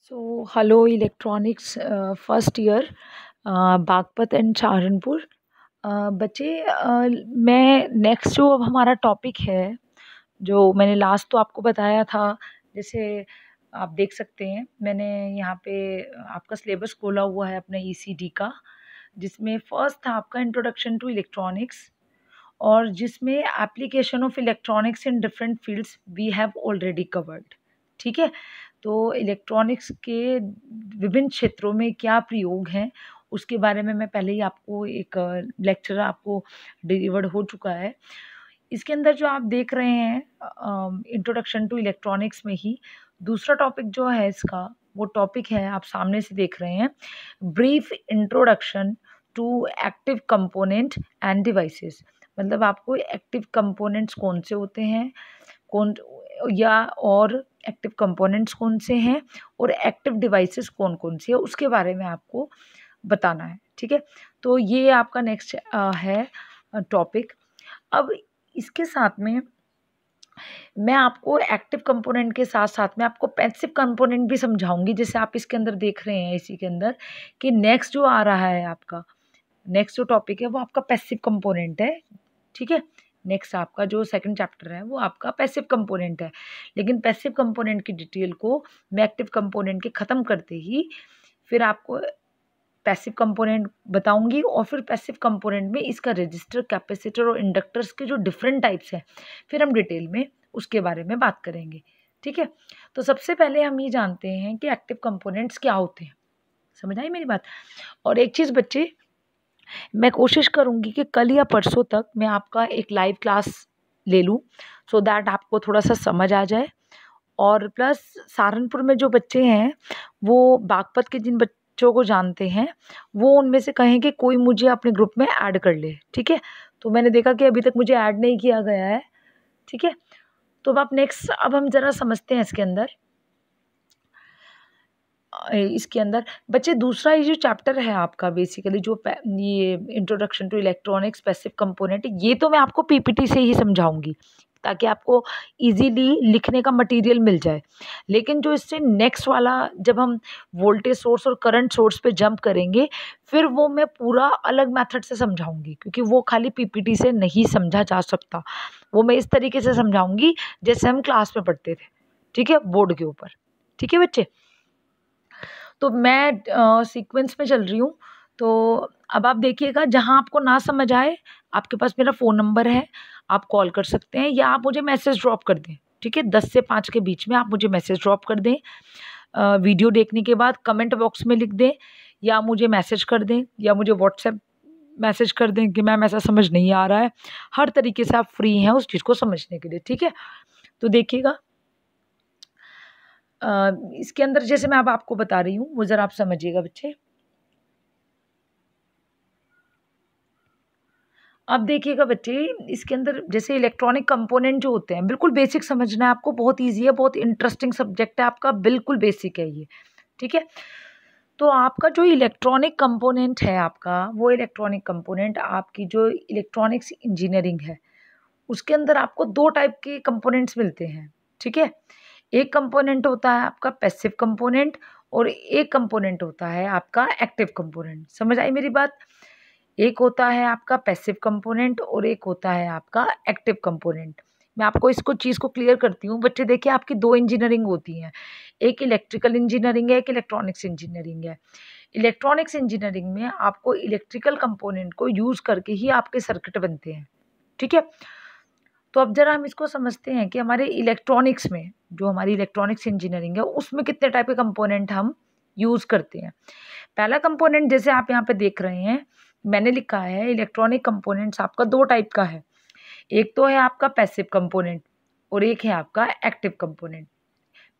So, hello electronics first year Baghpat and Saharanpur. बच्चे, मैं next जो अब हमारा टॉपिक है, जो मैंने लास्ट तो आपको बताया था। जैसे आप देख सकते हैं, मैंने यहाँ पे आपका सिलेबस खोला हुआ है अपने ईसीडी का, जिसमें फर्स्ट था आपका इंट्रोडक्शन टू इलेक्ट्रॉनिक्स, और जिसमें application of electronics in different fields we have already covered. ठीक है, तो इलेक्ट्रॉनिक्स के विभिन्न क्षेत्रों में क्या प्रयोग हैं, उसके बारे में मैं पहले ही आपको एक लेक्चर आपको डिलीवर्ड हो चुका है। इसके अंदर जो आप देख रहे हैं इंट्रोडक्शन टू इलेक्ट्रॉनिक्स में ही दूसरा टॉपिक जो है इसका, वो टॉपिक है आप सामने से देख रहे हैं, brief introduction to active component and devices. मतलब आपको एक्टिव कंपोनेंट्स कौन से होते हैं, कौन या और एक्टिव कंपोनेंट्स कौन से हैं, और एक्टिव डिवाइसेस कौन कौन सी है, उसके बारे में आपको बताना है। ठीक है, तो ये आपका नेक्स्ट है टॉपिक। अब इसके साथ में मैं आपको एक्टिव कंपोनेंट के साथ साथ में आपको पैसिव कंपोनेंट भी समझाऊंगी। जैसे आप इसके अंदर देख रहे हैं इसी के अंदर कि नेक्स्ट जो आ रहा है आपका, नेक्स्ट जो टॉपिक है वो आपका पैसिव कंपोनेंट है। ठीक है, नेक्स्ट आपका जो सेकंड चैप्टर है वो आपका पैसिव कंपोनेंट है। लेकिन पैसिव कंपोनेंट की डिटेल को मैं एक्टिव कंपोनेंट के ख़त्म करते ही फिर आपको पैसिव कंपोनेंट बताऊंगी, और फिर पैसिव कंपोनेंट में इसका रजिस्टर, कैपेसिटर और इंडक्टर्स के जो डिफरेंट टाइप्स हैं फिर हम डिटेल में उसके बारे में बात करेंगे। ठीक है, तो सबसे पहले हम ये जानते हैं कि एक्टिव कंपोनेंट्स क्या होते हैं। समझ आई मेरी बात? और एक चीज़ बच्चे, मैं कोशिश करूँगी कि कल या परसों तक मैं आपका एक लाइव क्लास ले लूँ, सो दैट आपको थोड़ा सा समझ आ जाए। और प्लस सहारनपुर में जो बच्चे हैं वो बागपत के जिन बच्चों को जानते हैं, वो उनमें से कहें कि कोई मुझे अपने ग्रुप में ऐड कर ले। ठीक है, तो मैंने देखा कि अभी तक मुझे ऐड नहीं किया गया है। ठीक है, तो अब हम ज़रा समझते हैं इसके अंदर। इसके अंदर बच्चे दूसरा ये जो चैप्टर है आपका, बेसिकली जो ये introduction to electronics passive component, ये तो मैं आपको पीपीटी से ही समझाऊंगी ताकि आपको इजीली लिखने का मटेरियल मिल जाए। लेकिन जो इससे नेक्स्ट वाला, जब हम वोल्टेज सोर्स और करंट सोर्स पे जंप करेंगे, फिर वो मैं पूरा अलग मेथड से समझाऊंगी, क्योंकि वो खाली पीपीटी से नहीं समझा जा सकता। वो मैं इस तरीके से समझाऊंगी जैसे हम क्लास में पढ़ते थे। ठीक है, बोर्ड के ऊपर। ठीक है बच्चे, तो मैं सीक्वेंस में चल रही हूँ। तो अब आप देखिएगा, जहाँ आपको ना समझ आए, आपके पास मेरा फ़ोन नंबर है, आप कॉल कर सकते हैं या आप मुझे मैसेज ड्रॉप कर दें। ठीक है, 10 से 5 के बीच में आप मुझे मैसेज ड्रॉप कर दें। वीडियो देखने के बाद कमेंट बॉक्स में लिख दें, या मुझे मैसेज कर दें, या मुझे व्हाट्सएप मैसेज कर दें कि मैम ऐसा समझ नहीं आ रहा है। हर तरीके से आप फ्री हैं उस चीज़ को समझने के लिए। ठीक है, तो देखिएगा इसके अंदर जैसे मैं अब आपको बता रही हूँ वो ज़रा आप समझिएगा बच्चे। अब देखिएगा बच्चे, इसके अंदर जैसे इलेक्ट्रॉनिक कंपोनेंट जो होते हैं, बिल्कुल बेसिक समझना है आपको, बहुत इजी है, बहुत इंटरेस्टिंग सब्जेक्ट है आपका, बिल्कुल बेसिक है ये। ठीक है, तो आपका जो इलेक्ट्रॉनिक कंपोनेंट है आपका, वो इलेक्ट्रॉनिक कंपोनेंट आपकी जो इलेक्ट्रॉनिक्स इंजीनियरिंग है, उसके अंदर आपको दो टाइप के कंपोनेंट्स मिलते हैं। ठीक है, एक कंपोनेंट होता है आपका पैसिव कंपोनेंट, और एक कंपोनेंट होता है आपका एक्टिव कंपोनेंट। समझ आई मेरी बात? एक होता है आपका पैसिव कंपोनेंट और एक होता है आपका एक्टिव कंपोनेंट। मैं आपको इसको चीज़ को क्लियर करती हूँ बच्चे। देखिए, आपकी दो इंजीनियरिंग होती हैं, एक इलेक्ट्रिकल इंजीनियरिंग है, एक इलेक्ट्रॉनिक्स इंजीनियरिंग है। इलेक्ट्रॉनिक्स इंजीनियरिंग में आपको इलेक्ट्रिकल कंपोनेंट को यूज़ करके ही आपके सर्किट बनते हैं। ठीक है, तो अब ज़रा हम इसको समझते हैं कि हमारे इलेक्ट्रॉनिक्स में, जो हमारी इलेक्ट्रॉनिक्स इंजीनियरिंग है, उसमें कितने टाइप के कंपोनेंट हम यूज़ करते हैं। पहला कंपोनेंट जैसे आप यहाँ पे देख रहे हैं, मैंने लिखा है इलेक्ट्रॉनिक कंपोनेंट्स आपका दो टाइप का है। एक तो है आपका पैसिव कंपोनेंट और एक है आपका एक्टिव कंपोनेंट।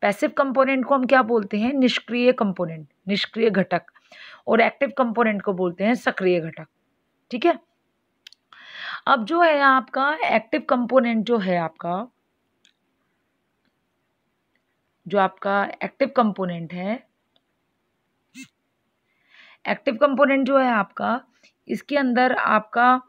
पैसिव कंपोनेंट को हम क्या बोलते हैं? निष्क्रिय कंपोनेंट, निष्क्रिय घटक। और एक्टिव कंपोनेंट को बोलते हैं सक्रिय घटक। ठीक है, अब जो है आपका एक्टिव कंपोनेंट जो है आपका, जो आपका एक्टिव कंपोनेंट है, एक्टिव कंपोनेंट जो है आपका, इसके अंदर आपका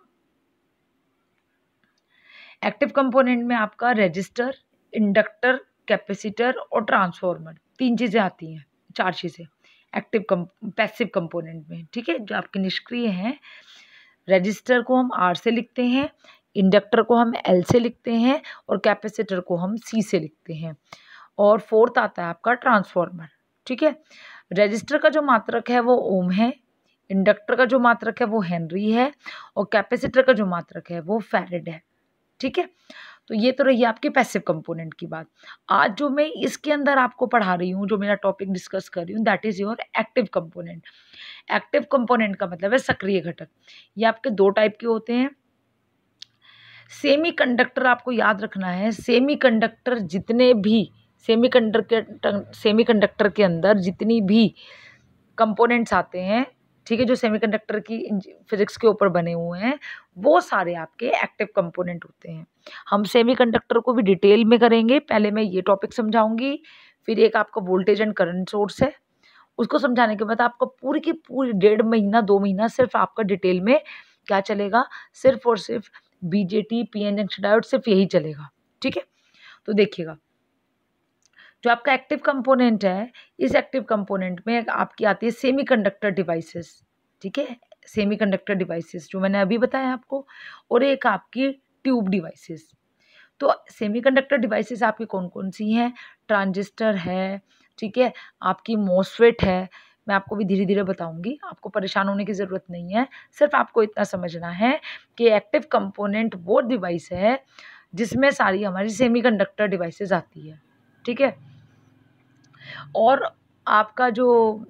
एक्टिव कंपोनेंट में आपका रेजिस्टर, इंडक्टर, कैपेसिटर और ट्रांसफॉर्मर, तीन चीज़ें आती हैं। चार चीज़ें पैसिव कंपोनेंट में, ठीक है, जो आपके निष्क्रिय हैं। रजिस्टर को हम R से लिखते हैं, इंडक्टर को हम L से लिखते हैं और कैपेसिटर को हम C से लिखते हैं। और फोर्थ आता है आपका ट्रांसफॉर्मर, ठीक है। रजिस्टर का जो मात्रक है वो ओम है, इंडक्टर का जो मात्रक है वो हेनरी है और कैपेसिटर का जो मात्रक है वो फैरेड है, ठीक है। तो ये तो रही आपके पैसिव कंपोनेंट की बात। आज जो मैं इसके अंदर आपको पढ़ा रही हूँ, जो मेरा टॉपिक डिस्कस कर रही हूँ, that is your active component. Active component का मतलब है सक्रिय घटक। ये आपके दो टाइप के होते हैं। सेमीकंडक्टर आपको याद रखना है, सेमीकंडक्टर जितने भी सेमीकंडक्टर के अंदर जितनी भी कंपोनेंट्स आते हैं, ठीक है, जो सेमीकंडक्टर की फिजिक्स के ऊपर बने हुए हैं, वो सारे आपके एक्टिव कंपोनेंट होते हैं। हम सेमीकंडक्टर को भी डिटेल में करेंगे। पहले मैं ये टॉपिक समझाऊंगी, फिर एक आपका वोल्टेज एंड करंट सोर्स है, उसको समझाने के बाद आपका पूरी की पूरी 1.5 महीना 2 महीना सिर्फ आपका डिटेल में क्या चलेगा, सिर्फ और सिर्फ बीजेटी पीएन जंक्शन डायोड, सिर्फ यही चलेगा, ठीक है। तो देखिएगा, जो आपका एक्टिव कंपोनेंट है, इस एक्टिव कंपोनेंट में आपकी आती है सेमीकंडक्टर डिवाइसेस, ठीक है, सेमीकंडक्टर डिवाइसेस जो मैंने अभी बताया आपको, और एक आपकी ट्यूब डिवाइसेस। तो सेमीकंडक्टर डिवाइसेस आपकी कौन कौन सी हैं? ट्रांजिस्टर है, ठीक है, आपकी मॉसफेट है। मैं आपको भी धीरे धीरे बताऊंगी, आपको परेशान होने की ज़रूरत नहीं है। सिर्फ आपको इतना समझना है कि एक्टिव कंपोनेंट वो डिवाइस है जिसमें सारी हमारी सेमीकंडक्टर डिवाइसेस आती है, ठीक है। और आपका जो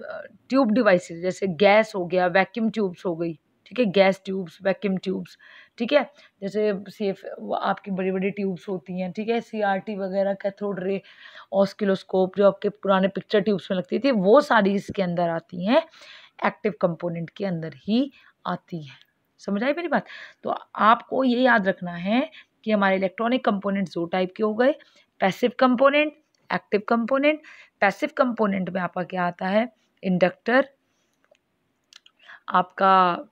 ट्यूब डिवाइसेस, जैसे गैस हो गया, वैक्यूम ट्यूब्स हो गई, ठीक है, गैस ट्यूब्स, वैक्यूम ट्यूब्स, ठीक है, जैसे सेफ आपकी बड़ी बड़ी ट्यूब्स होती हैं, ठीक है, CRT वगैरह, कैथोड रे, ऑस्किलोस्कोप, जो आपके पुराने पिक्चर ट्यूब्स में लगती थी, वो सारी इसके अंदर आती हैं, एक्टिव कंपोनेंट के अंदर ही आती हैं। समझ आई मेरी बात? तो आपको ये याद रखना है कि हमारे इलेक्ट्रॉनिक कंपोनेंट दो टाइप के हो गए, passive component, active component. Passive component में आपका क्या आता है? इंडक्टर, आपका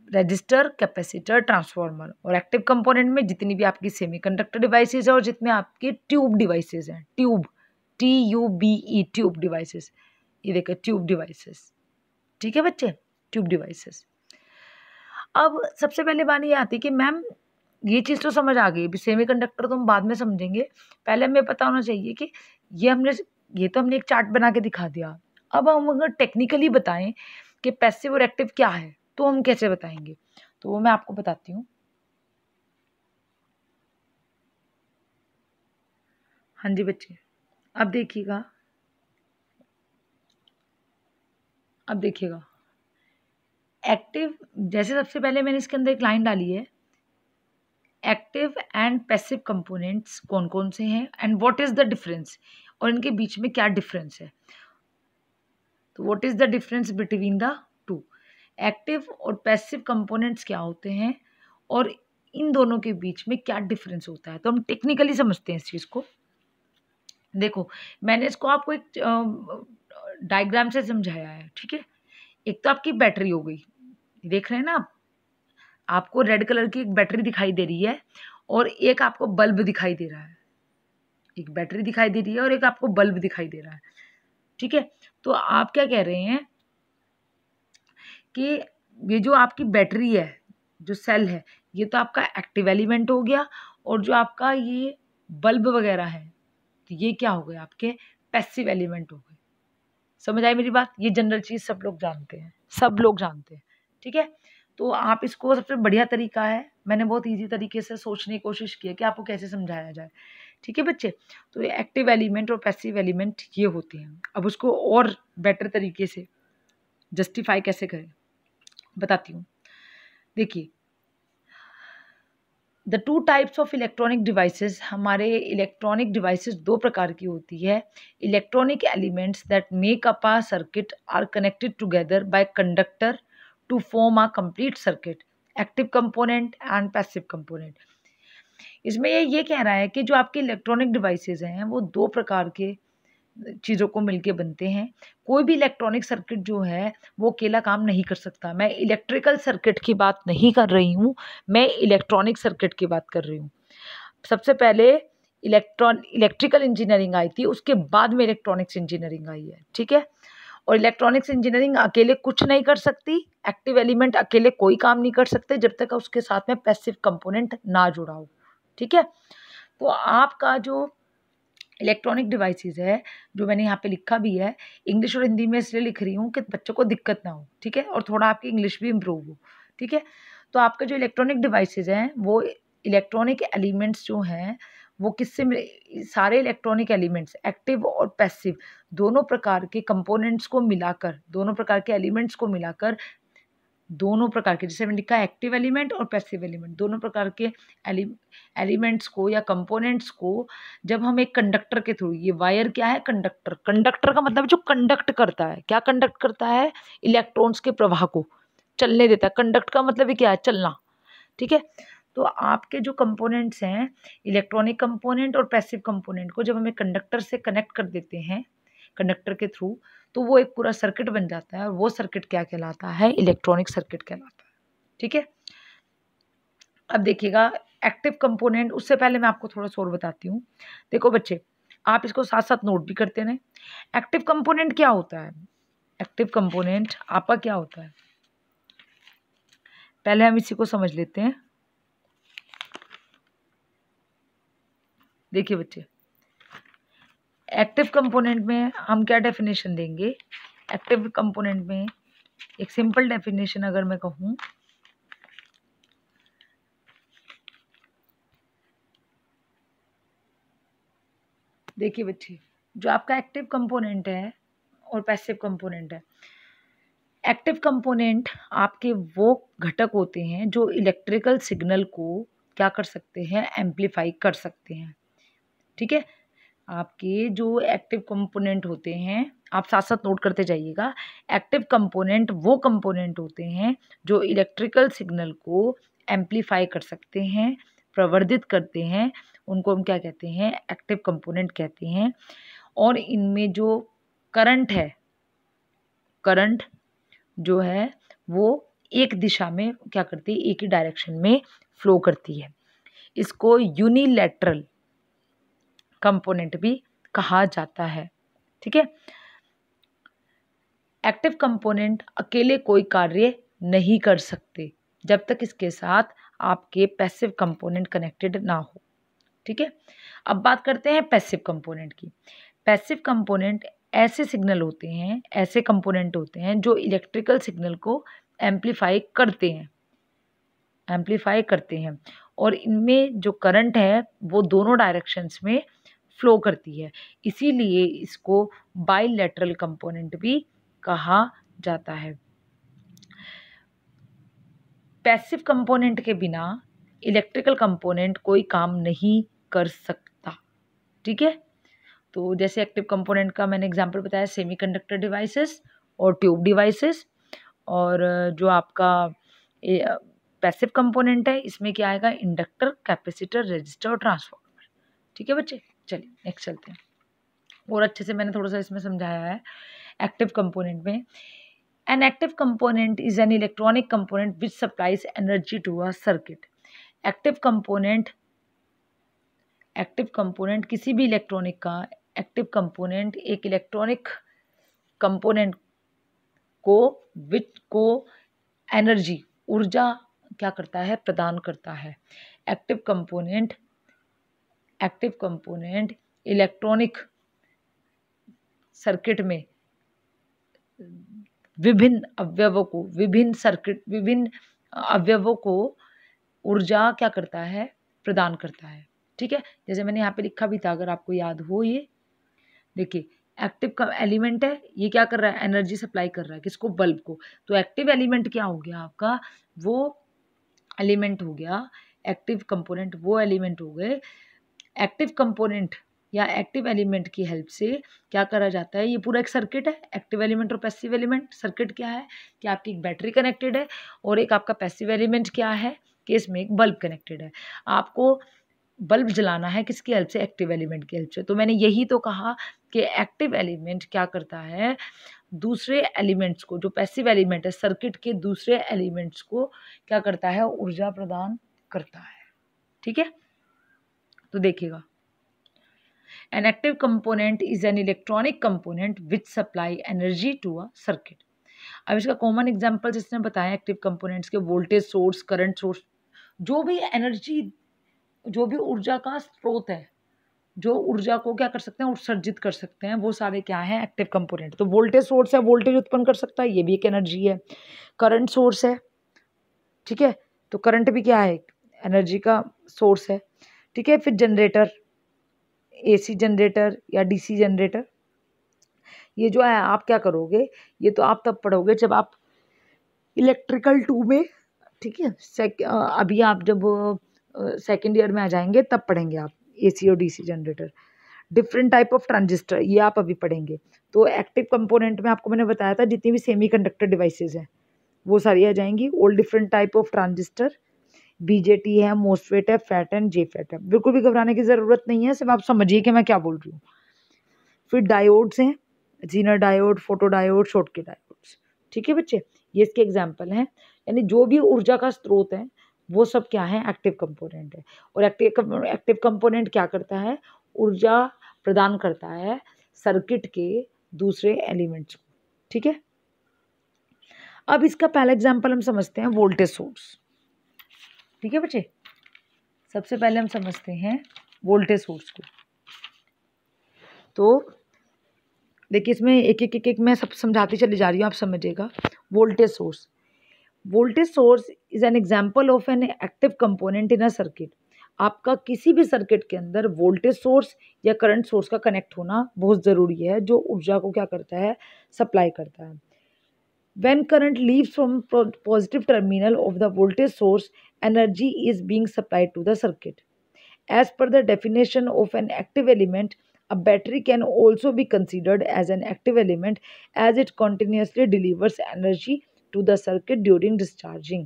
रजिस्टर, कैपेसिटर, ट्रांसफार्मर। और एक्टिव कंपोनेंट में जितनी भी आपकी सेमीकंडक्टर डिवाइसेस है और जितने आपके ट्यूब डिवाइसेस हैं, ट्यूब, TUBE, ट्यूब डिवाइसेस, ये देखिए ट्यूब डिवाइसेस, ठीक है बच्चे, ट्यूब डिवाइसेस। अब सबसे पहले बात ये आती है कि मैम ये चीज़ तो समझ आ गई, सेमीकंडक्टर तो हम बाद में समझेंगे, पहले हमें पता होना चाहिए कि ये तो हमने एक चार्ट बना के दिखा दिया। अब हम अगर टेक्निकली बताएं कि पैसिव और एक्टिव क्या है, तो हम कैसे बताएंगे? तो वो मैं आपको बताती हूँ। हाँ जी बच्चे, अब देखिएगा, एक्टिव, जैसे सबसे पहले मैंने इसके अंदर एक लाइन डाली है, एक्टिव एंड पैसिव कंपोनेंट्स कौन कौन से हैं and what is the difference, और इनके बीच में क्या डिफरेंस है। तो what is the difference between the two, active और पैसिव कंपोनेंट्स क्या होते हैं और इन दोनों के बीच में क्या डिफरेंस होता है। तो हम टेक्निकली समझते हैं इस चीज़ को। देखो, मैंने इसको आपको एक डायग्राम से समझाया है, ठीक है। एक तो आपकी बैटरी हो गई, देख रहे हैं ना आप, आपको रेड कलर की एक बैटरी दिखाई दे रही है और एक आपको बल्ब दिखाई दे रहा है, एक बैटरी दिखाई दे रही है और एक आपको बल्ब दिखाई दे रहा है, ठीक है। तो आप क्या कह रहे हैं कि ये जो आपकी बैटरी है, जो सेल है, ये तो आपका एक्टिव एलिमेंट हो गया, और जो आपका ये बल्ब वगैरह है, तो ये क्या हो गए? आपके पैसिव एलिमेंट हो गए। समझ आई मेरी बात? ये जनरल चीज़ सब लोग जानते हैं, सब लोग जानते हैं, ठीक है। तो आप इसको, सबसे बढ़िया तरीका है, मैंने बहुत इजी तरीके से सोचने की कोशिश की है कि आपको कैसे समझाया जाए, ठीक है बच्चे। तो एक्टिव एलिमेंट और पैसिव एलिमेंट ये होते हैं। अब उसको और बेटर तरीके से जस्टिफाई कैसे करें बताती हूँ। देखिए, the two types of electronic devices, हमारे इलेक्ट्रॉनिक डिवाइसेस दो प्रकार की होती है। Electronic elements that make up a circuit are connected together by conductor to form a complete circuit, active component and passive component. इसमें ये कह रहा है कि जो आपके इलेक्ट्रॉनिक डिवाइसेस हैं वो दो प्रकार के चीज़ों को मिलके बनते हैं। कोई भी इलेक्ट्रॉनिक सर्किट जो है वो अकेला काम नहीं कर सकता। मैं इलेक्ट्रिकल सर्किट की बात नहीं कर रही हूँ, मैं इलेक्ट्रॉनिक सर्किट की बात कर रही हूँ। सबसे पहले इलेक्ट्रिकल इंजीनियरिंग आई थी, उसके बाद में इलेक्ट्रॉनिक्स इंजीनियरिंग आई है, ठीक है। और इलेक्ट्रॉनिक्स इंजीनियरिंग अकेले कुछ नहीं कर सकती, एक्टिव एलिमेंट अकेले कोई काम नहीं कर सकते जब तक उसके साथ में पैसिव कंपोनेंट ना जुड़ा हो, ठीक है। तो आपका जो इलेक्ट्रॉनिक डिवाइसेस है, जो मैंने यहाँ पे लिखा भी है, इंग्लिश और हिंदी में इसलिए लिख रही हूँ कि बच्चों को दिक्कत ना हो, ठीक है, और थोड़ा आपकी इंग्लिश भी इम्प्रूव हो, ठीक है। तो आपका जो इलेक्ट्रॉनिक डिवाइसेस हैं वो इलेक्ट्रॉनिक एलिमेंट्स जो हैं वो किससे सारे इलेक्ट्रॉनिक एलिमेंट्स एक्टिव और पैसिव दोनों प्रकार के कंपोनेंट्स को मिलाकर, दोनों प्रकार के एलिमेंट्स को मिलाकर, दोनों प्रकार के, जैसे मैंने लिखा है एक्टिव एलिमेंट और पैसिव एलिमेंट, दोनों प्रकार के एलिमेंट्स को या कंपोनेंट्स को जब हम एक कंडक्टर के थ्रू, ये वायर क्या है, कंडक्टर, कंडक्टर का मतलब जो कंडक्ट करता है, क्या कंडक्ट करता है, इलेक्ट्रॉन्स के प्रवाह को चलने देता है। कंडक्ट का मतलब ही क्या है, चलना, ठीक है। तो आपके जो कंपोनेंट्स हैं, इलेक्ट्रॉनिक कंपोनेंट और पैसिव कंपोनेंट को जब हम एक कंडक्टर से कनेक्ट कर देते हैं कंडक्टर के थ्रू, तो वो एक पूरा सर्किट बन जाता है, और वो सर्किट क्या कहलाता है, इलेक्ट्रॉनिक सर्किट कहलाता है, ठीक है। अब देखिएगा एक्टिव कंपोनेंट, उससे पहले मैं आपको थोड़ा सा और बताती हूँ। देखो बच्चे, आप इसको साथ साथ नोट भी करते रहें। एक्टिव कंपोनेंट क्या होता है, एक्टिव कंपोनेंट आपका क्या होता है, पहले हम इसी को समझ लेते हैं। देखिए बच्चे, एक्टिव कंपोनेंट में हम क्या डेफिनेशन देंगे, एक्टिव कंपोनेंट में एक सिंपल डेफिनेशन अगर मैं कहूँ, देखिए बच्चे, जो आपका एक्टिव कंपोनेंट है और पैसिव कंपोनेंट है, एक्टिव कंपोनेंट आपके वो घटक होते हैं जो इलेक्ट्रिकल सिग्नल को क्या कर सकते हैं, एम्पलीफाई कर सकते हैं, ठीक है। आपके जो एक्टिव कंपोनेंट होते हैं, आप साथ साथ नोट करते जाइएगा, एक्टिव कंपोनेंट वो कंपोनेंट होते हैं जो इलेक्ट्रिकल सिग्नल को एम्पलीफाई कर सकते हैं, प्रवर्धित करते हैं, उनको हम क्या कहते हैं, एक्टिव कंपोनेंट कहते हैं। और इनमें जो करंट है, करंट जो है वो एक दिशा में क्या करती है, एक ही डायरेक्शन में फ्लो करती है। इसको यूनिलैटरल कंपोनेंट भी कहा जाता है, ठीक है। एक्टिव कंपोनेंट अकेले कोई कार्य नहीं कर सकते जब तक इसके साथ आपके पैसिव कंपोनेंट कनेक्टेड ना हो, ठीक है। अब बात करते हैं पैसिव कंपोनेंट की। पैसिव कंपोनेंट ऐसे सिग्नल होते हैं, ऐसे कंपोनेंट होते हैं जो इलेक्ट्रिकल सिग्नल को एम्पलीफाई करते हैं, एम्पलीफाई करते हैं, और इनमें जो करंट है वो दोनों डायरेक्शंस में फ्लो करती है, इसीलिए इसको बाइलैटरल कंपोनेंट भी कहा जाता है। पैसिव कंपोनेंट के बिना इलेक्ट्रिकल कंपोनेंट कोई काम नहीं कर सकता, ठीक है। तो जैसे एक्टिव कंपोनेंट का मैंने एग्जांपल बताया, सेमीकंडक्टर डिवाइसेस और ट्यूब डिवाइसेस, और जो आपका पैसिव कंपोनेंट है इसमें क्या आएगा, इंडक्टर, कैपेसिटर, रेजिस्टर और ट्रांसफार्मर, ठीक है बच्चे। चलिए नेक्स्ट चलते हैं, और अच्छे से मैंने थोड़ा सा इसमें समझाया है एक्टिव कंपोनेंट में। An active component is an electronic component which supplies energy to a circuit. Active component किसी भी इलेक्ट्रॉनिक का एक्टिव कंपोनेंट एक इलेक्ट्रॉनिक कंपोनेंट को एनर्जी, ऊर्जा क्या करता है, प्रदान करता है। एक्टिव कंपोनेंट इलेक्ट्रॉनिक सर्किट में विभिन्न अवयवों को ऊर्जा क्या करता है, प्रदान करता है, ठीक है। जैसे मैंने यहाँ पे लिखा भी था, अगर आपको याद हो, ये देखिए एक्टिव का एलिमेंट है, ये क्या कर रहा है, एनर्जी सप्लाई कर रहा है, किसको, बल्ब को। तो एक्टिव एलिमेंट क्या हो गया आपका, वो एलिमेंट हो गया, एक्टिव कंपोनेंट वो एलिमेंट हो गए। एक्टिव कंपोनेंट या एक्टिव एलिमेंट की हेल्प से क्या करा जाता है, ये पूरा एक सर्किट है, एक्टिव एलिमेंट और पैसिव एलिमेंट। सर्किट क्या है कि आपकी एक बैटरी कनेक्टेड है, और एक आपका पैसिव एलिमेंट क्या है कि इसमें एक बल्ब कनेक्टेड है। आपको बल्ब जलाना है किसकी हेल्प से, एक्टिव एलिमेंट की हेल्प से। तो मैंने यही तो कहा कि एक्टिव एलिमेंट क्या करता है, दूसरे एलिमेंट्स को, जो पैसिव एलिमेंट है सर्किट के दूसरे एलिमेंट्स को क्या करता है, ऊर्जा प्रदान करता है, ठीक है। तो देखिएगा an active component is an electronic component which supply energy to a circuit. अब इसका कॉमन एग्जांपल जिसने बताया एक्टिव कंपोनेंट्स के, वोल्टेज सोर्स, करंट सोर्स, जो भी एनर्जी, जो भी ऊर्जा का स्रोत है, जो ऊर्जा को क्या कर सकते हैं, उत्सर्जित कर सकते हैं, वो सारे क्या है, एक्टिव कंपोनेंट। तो वोल्टेज सोर्स है, वोल्टेज उत्पन्न कर सकता है, ये भी एक एनर्जी है। करंट सोर्स है, ठीक है, तो करंट भी क्या है, एनर्जी का सोर्स है, ठीक है। फिर जनरेटर, एसी जनरेटर या डीसी जनरेटर, ये जो है आप क्या करोगे, ये तो आप तब पढ़ोगे जब आप इलेक्ट्रिकल 2 में, ठीक है, अभी आप जब सेकेंड ईयर में आ जाएंगे तब पढ़ेंगे आप एसी और DC generator. Different type of transistor, ये आप अभी पढ़ेंगे। तो एक्टिव कंपोनेंट में आपको मैंने बताया था जितनी भी सेमीकंडक्टर डिवाइसेस हैं वो सारी आ जाएंगी। All different type of transistor, BJT है, मोसफेट है, फैट एंड जे फैट है। बिल्कुल भी घबराने की ज़रूरत नहीं है, सिर्फ आप समझिए कि मैं क्या बोल रही हूँ। फिर डायोड्स हैं, Zener diode, photo diode, Schottky diodes, ठीक है बच्चे, ये इसके एग्जाम्पल हैं। यानी जो भी ऊर्जा का स्रोत है वो सब क्या है, एक्टिव कंपोनेंट है। और एक्टिव कंपोनेंट क्या करता है, ऊर्जा प्रदान करता है सर्किट के दूसरे एलिमेंट्स को, ठीक है। अब इसका पहला एग्जाम्पल हम समझते हैं वोल्टेज सोर्स, ठीक है बच्चे। सबसे पहले हम समझते हैं वोल्टेज सोर्स को। तो देखिए इसमें एक मैं सब समझाती चली जा रही हूँ, आप समझिएगा। Voltage source, voltage source is an example of an active component in a circuit. आपका किसी भी सर्किट के अंदर वोल्टेज सोर्स या करंट सोर्स का कनेक्ट होना बहुत ज़रूरी है, जो ऊर्जा को क्या करता है, सप्लाई करता है। When current leaves from positive terminal of the voltage source, energy is being supplied to the circuit. As per the definition of an active element, a battery can also be considered as an active element as it continuously delivers energy to the circuit during discharging.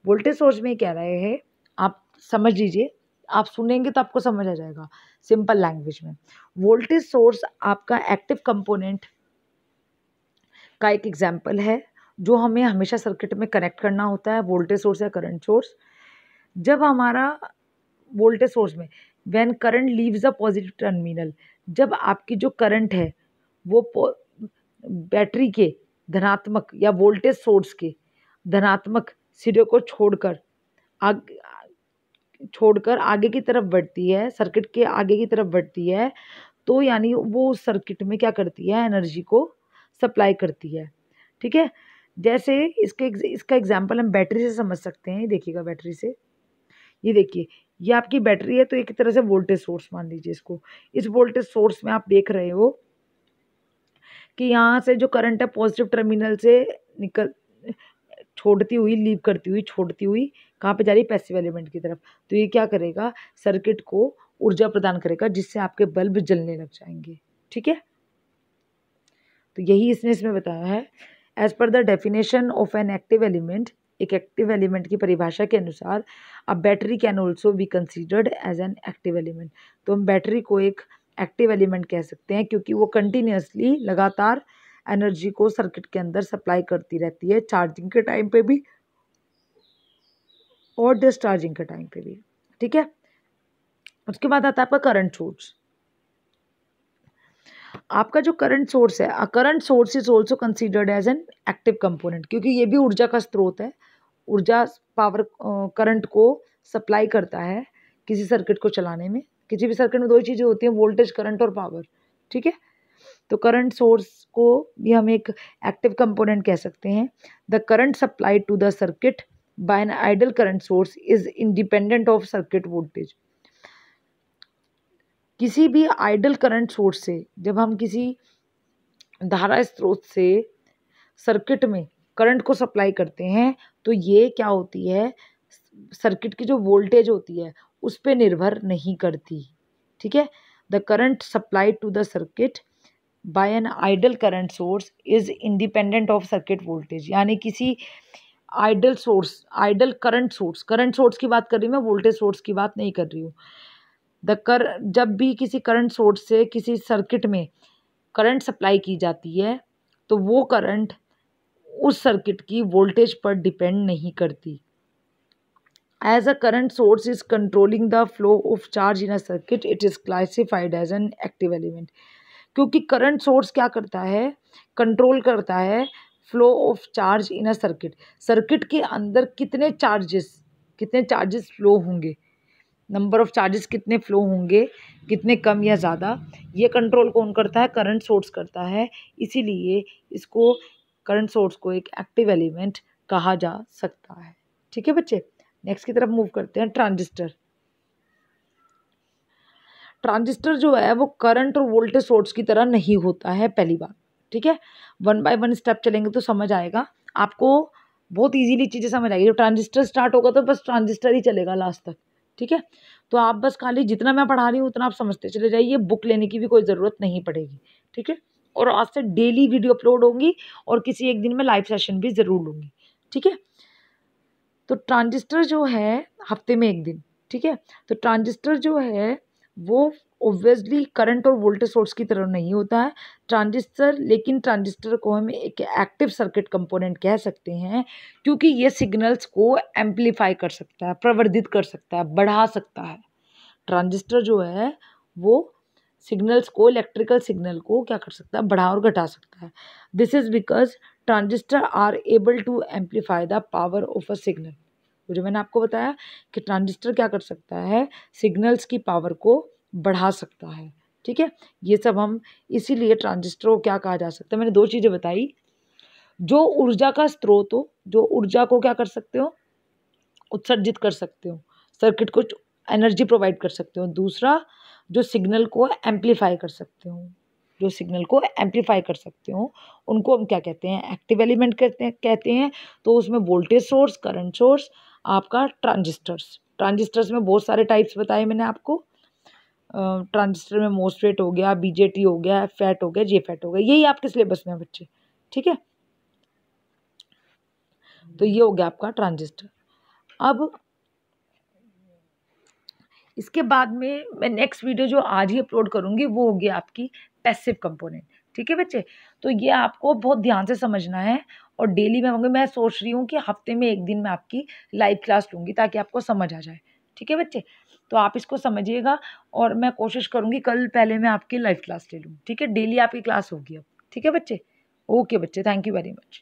Voltage source में कह रहे हैं, आप समझ लीजिए, आप सुनेंगे तो आपको समझ आ जाएगा सिंपल लैंग्वेज में। वोल्टेज सोर्स आपका एक्टिव कंपोनेंट का एक एग्जाम्पल है जो हमें हमेशा सर्किट में कनेक्ट करना होता है, वोल्टेज सोर्स या करंट सोर्स। जब हमारा वोल्टेज सोर्स में when current leaves the positive terminal, जब आपकी जो करंट है वो बैटरी के धनात्मक या वोल्टेज सोर्स के धनात्मक सिरे को छोड़कर आगे की तरफ बढ़ती है, सर्किट के आगे की तरफ बढ़ती है, तो यानी वो उस सर्किट में क्या करती है, एनर्जी को सप्लाई करती है, ठीक है। जैसे इसका एग्जांपल हम बैटरी से समझ सकते हैं। देखिएगा बैटरी से, ये देखिए, ये आपकी बैटरी है, तो एक तरह से वोल्टेज सोर्स मान लीजिए इसको। इस वोल्टेज सोर्स में आप देख रहे हो कि यहाँ से जो करंट है पॉजिटिव टर्मिनल से निकल छोड़ती हुई, लीव करती हुई, छोड़ती हुई कहाँ पे जा रही है, पैसिव एलिमेंट की तरफ। तो ये क्या करेगा, सर्किट को ऊर्जा प्रदान करेगा जिससे आपके बल्ब जलने लग जाएंगे, ठीक है। तो यही इसने इसमें बताया है। As per the definition of an active element, एक एक्टिव एलिमेंट की परिभाषा के अनुसार, a battery can also be considered as an active element. तो हम बैटरी को एक एक्टिव एलिमेंट कह सकते हैं क्योंकि वो कंटिन्यूसली, लगातार एनर्जी को सर्किट के अंदर सप्लाई करती रहती है, चार्जिंग के टाइम पे भी और डिस्चार्जिंग के टाइम पे भी, ठीक है। उसके बाद आता है आपका करंट सोर्स। आपका जो करंट सोर्स है, current source is also considered as an active component, क्योंकि ये भी ऊर्जा का स्रोत है। ऊर्जा, पावर, करंट को सप्लाई करता है किसी सर्किट को चलाने में। किसी भी सर्किट में दो ही चीज़ें होती हैं, वोल्टेज, करंट और पावर, ठीक है। तो करंट सोर्स को भी हम एक एक्टिव कंपोनेंट कह सकते हैं। The current supply to the circuit by an ideal current source is independent of circuit voltage. किसी भी आइडल करंट सोर्स से, जब हम किसी धारा स्रोत से सर्किट में करंट को सप्लाई करते हैं, तो ये क्या होती है, सर्किट की जो वोल्टेज होती है उस पर निर्भर नहीं करती, ठीक है। The current supply to the circuit by an ideal current source is independent of circuit voltage. यानी किसी ideal source, ideal current source की बात कर रही हूँ मैं, वोल्टेज सोर्स की बात नहीं कर रही हूँ। जब भी किसी करंट सोर्स से किसी सर्किट में करंट सप्लाई की जाती है, तो वो करंट उस सर्किट की वोल्टेज पर डिपेंड नहीं करती। As a current source is controlling the flow of charge in a circuit, it is classified as an active element. क्योंकि करंट सोर्स क्या करता है, कंट्रोल करता है flow of charge in a circuit. Circuit के अंदर कितने चार्जेस फ्लो होंगे, नंबर ऑफ चार्जेस कितने फ्लो होंगे, कितने कम या ज़्यादा, ये कंट्रोल कौन करता है, करंट सोर्स करता है। इसीलिए इसको, करंट सोर्स को एक एक्टिव एलिमेंट कहा जा सकता है। ठीक है बच्चे, नेक्स्ट की तरफ मूव करते हैं। ट्रांजिस्टर। ट्रांजिस्टर जो है वो करंट और वोल्टेज सोर्स की तरह नहीं होता है, पहली बात। ठीक है, 1 बाय 1 स्टेप चलेंगे तो समझ आएगा आपको, बहुत इजीली चीज़ें समझ आएगी। जब ट्रांजिस्टर स्टार्ट होगा तो बस ट्रांजिस्टर ही चलेगा लास्ट तक। ठीक है, तो आप बस खाली जितना मैं पढ़ा रही हूँ उतना आप समझते चले जाइए, बुक लेने की भी कोई ज़रूरत नहीं पड़ेगी। ठीक है, और आज से डेली वीडियो अपलोड होंगी और किसी एक दिन में लाइव सेशन भी ज़रूर लूँगी। ठीक है, तो ट्रांजिस्टर जो है हफ्ते में एक दिन। ठीक है, तो ट्रांजिस्टर जो है वो ऑब्वियसली करंट और वोल्टेज सोर्स की तरह नहीं होता है ट्रांजिस्टर, लेकिन ट्रांजिस्टर को हम एक एक्टिव सर्किट कंपोनेंट कह सकते हैं, क्योंकि ये सिग्नल्स को एम्पलीफाई कर सकता है, प्रवर्धित कर सकता है, बढ़ा सकता है। ट्रांजिस्टर जो है वो सिग्नल्स को, इलेक्ट्रिकल सिग्नल को क्या कर सकता है, बढ़ा और घटा सकता है। This is because transistor are able to amplify the power of a signal. जो मैंने आपको बताया कि ट्रांजिस्टर क्या कर सकता है, सिग्नल्स की पावर को बढ़ा सकता है। ठीक है, ये सब हम इसीलिए ट्रांजिस्टर को क्या कहा जा सकता है, मैंने 2 चीज़ें बताई। जो ऊर्जा का स्रोत हो, जो ऊर्जा को क्या कर सकते हो, उत्सर्जित कर सकते हो, सर्किट को एनर्जी प्रोवाइड कर सकते हो। दूसरा, जो सिग्नल को एम्पलीफाई कर सकते हो, जो सिग्नल को एम्पलीफाई कर सकते हो, उनको हम क्या कहते हैं, एक्टिव एलिमेंट कहते हैं। तो उसमें वोल्टेज सोर्स, करंट सोर्स, आपका ट्रांजिस्टर्स में बहुत सारे टाइप्स बताए मैंने आपको। ट्रांजिस्टर में मोसफेट हो गया, बीजेटी हो गया, फैट हो गया, जेफैट हो गया, यही आपके सिलेबस में बच्चे। ठीक है, तो ये हो गया आपका ट्रांजिस्टर। अब इसके बाद में मैं नेक्स्ट वीडियो जो आज ही अपलोड करूँगी वो होगी आपकी पैसिव कंपोनेंट। ठीक है बच्चे, तो ये आपको बहुत ध्यान से समझना है और डेली में होंगे। मैं सोच रही हूँ कि हफ्ते में एक दिन मैं आपकी लाइव क्लास लूँगी ताकि आपको समझ आ जाए। ठीक है बच्चे, तो आप इसको समझिएगा और मैं कोशिश करूँगी कल पहले मैं आपकी लाइव क्लास ले लूँ। ठीक है, डेली आपकी क्लास होगी अब। ठीक है बच्चे, ओके बच्चे, थैंक यू वेरी मच।